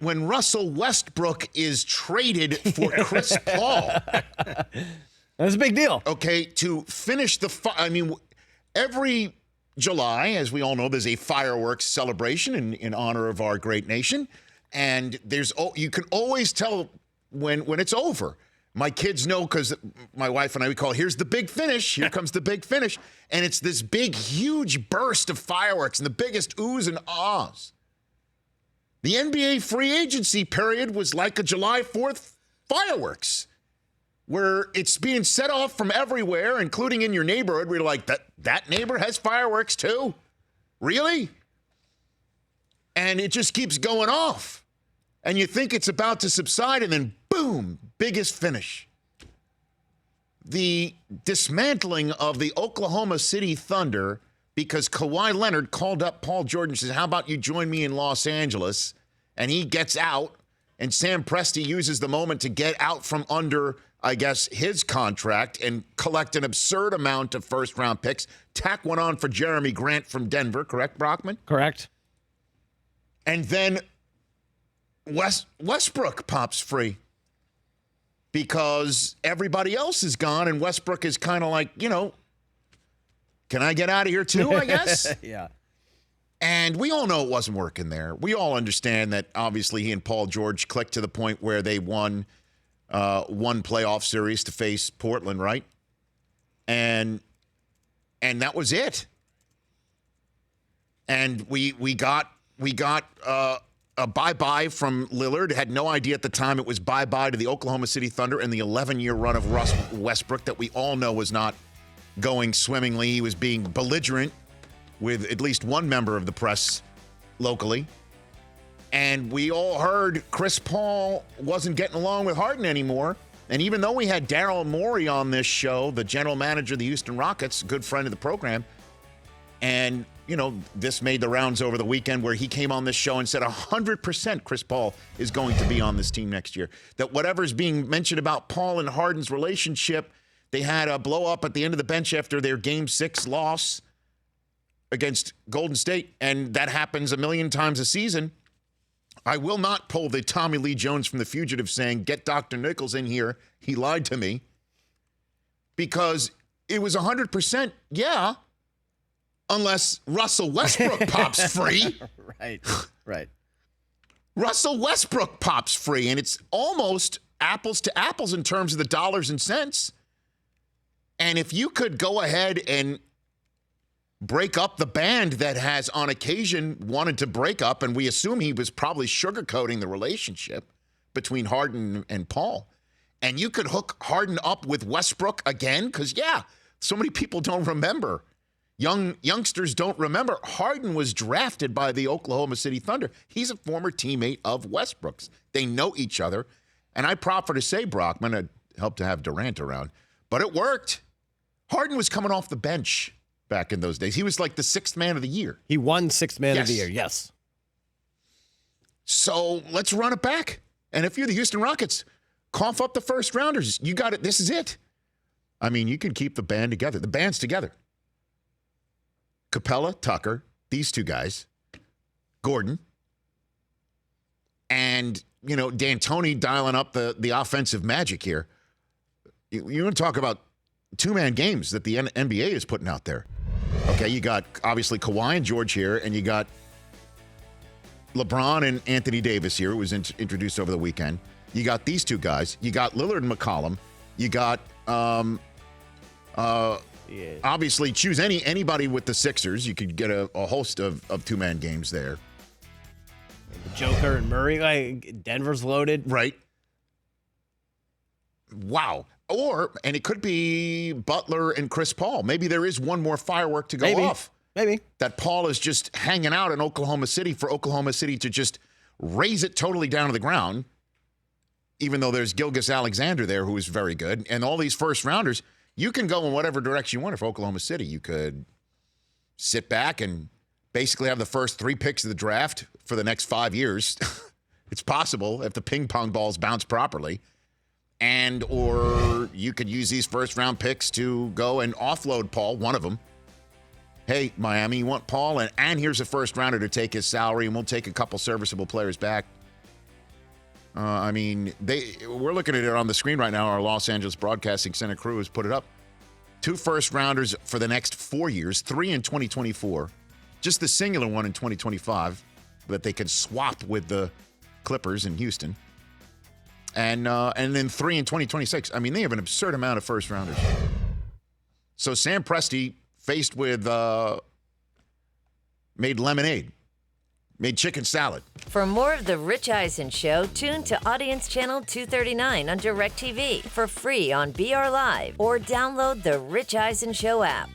when Russell Westbrook is traded for Chris Paul. That's a big deal. Okay, to finish every July, as we all know, there's a fireworks celebration in honor of our great nation. And you can always tell when it's over. My kids know because my wife and I, we call it, here's the big finish. Here comes the big finish. And it's this big, huge burst of fireworks and the biggest oohs and ahs. The NBA free agency period was like a July 4th fireworks, where it's being set off from everywhere, including in your neighborhood. We're like, that neighbor has fireworks too? Really? And it just keeps going off. And you think it's about to subside, and then boom, biggest finish. The dismantling of the Oklahoma City Thunder because Kawhi Leonard called up Paul George and says, how about you join me in Los Angeles? And he gets out, and Sam Presti uses the moment to get out from under, I guess, his contract and collect an absurd amount of first-round picks. Tack one on for Jeremy Grant from Denver, correct, Brockman? Correct. And then Westbrook pops free because everybody else is gone, and Westbrook is kind of like, can I get out of here too, I guess? Yeah. And we all know it wasn't working there. We all understand that, obviously, he and Paul George clicked to the point where they won one playoff series to face Portland, right? And that was it. And we got a bye-bye from Lillard. Had no idea at the time it was bye-bye to the Oklahoma City Thunder and the 11-year run of Russ Westbrook that we all know was not going swimmingly. He was being belligerent with at least one member of the press locally. And we all heard Chris Paul wasn't getting along with Harden anymore. And even though we had Daryl Morey on this show, the general manager of the Houston Rockets, good friend of the program, and, this made the rounds over the weekend where he came on this show and said 100% Chris Paul is going to be on this team next year. That whatever's being mentioned about Paul and Harden's relationship, they had a blow up at the end of the bench after their Game 6 loss against Golden State, and that happens a million times a season. I will not pull the Tommy Lee Jones from The Fugitive saying, get Dr. Nichols in here. He lied to me. Because it was 100%, yeah, unless Russell Westbrook pops free. Right. Russell Westbrook pops free, and it's almost apples to apples in terms of the dollars and cents. And if you could go ahead and break up the band that has on occasion wanted to break up, and we assume he was probably sugarcoating the relationship between Harden and Paul, and you could hook Harden up with Westbrook again, because, so many people don't remember. Youngsters don't remember. Harden was drafted by the Oklahoma City Thunder. He's a former teammate of Westbrook's. They know each other, and I proffer to say, Brockman, it helped to have Durant around, but it worked. Harden was coming off the bench back in those days. He was like the sixth man of the year. He won sixth man of the year, yes. So let's run it back. And if you're the Houston Rockets, cough up the first rounders. You got it. This is it. I mean, you can keep the band together. The band's together. Capella, Tucker, these two guys, Gordon, and, D'Antoni dialing up the offensive magic here. You want to talk about two-man games that the NBA is putting out there. Okay, you got, obviously, Kawhi and George here, and you got LeBron and Anthony Davis here, who was introduced over the weekend. You got these two guys. You got Lillard and McCollum. You got, obviously, choose anybody with the Sixers. You could get a host of two-man games there. Joker and Murray, Denver's loaded. Right. Wow. And it could be Butler and Chris Paul. Maybe there is one more firework to go off. Maybe. That Paul is just hanging out in Oklahoma City for Oklahoma City to just raise it totally down to the ground, even though there's Gilgeous-Alexander there who is very good. And all these first-rounders, you can go in whatever direction you want for Oklahoma City. You could sit back and basically have the first 3 picks of the draft for the next 5 years. It's possible if the ping-pong balls bounce properly. Or you could use these first-round picks to go and offload Paul, one of them. Hey, Miami, you want Paul? And here's a first-rounder to take his salary, and we'll take a couple serviceable players back. I mean, we're looking at it on the screen right now. Our Los Angeles Broadcasting Center crew has put it up. 2 first-rounders for the next 4 years, 3 in 2024, just the singular one in 2025 that they can swap with the Clippers in Houston, and then 3 in 2026. I mean, they have an absurd amount of first-rounders. So Sam Presti, faced with made lemonade, made chicken salad. For more of The Rich Eisen Show, tune to Audience Channel 239 on DirecTV for free on BR Live or download The Rich Eisen Show app.